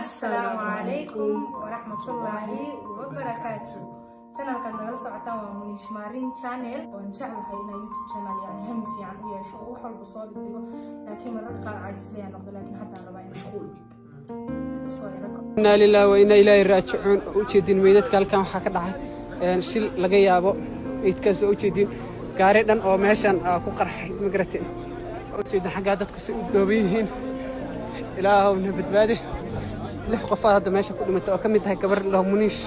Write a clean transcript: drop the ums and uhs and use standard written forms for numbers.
السلام عليكم ورحمة الله وبركاته. channel kan nagala socotaan waa Munish Marin channel oo jeclahay inay YouTube channel yani hem fiican u yeesho oo wax walba soo dhigo laakiin mararka qaar caajisay noqdo laakiin hadda rabaa in mashquul inna lillahi wa inna ilayhi raaji'uun u jeedin meydadka halkan waxa ka dhacay shil laga yaabo meydkaas oo u jeedin gaari dhan oo meeshan ku qarxay migratin oo jeedin xagga dadku si u dhooban yihiin ilaahu na badbaadi lix qof hadda meesha ku dhimatay oo kamid tahay gabar loo Munish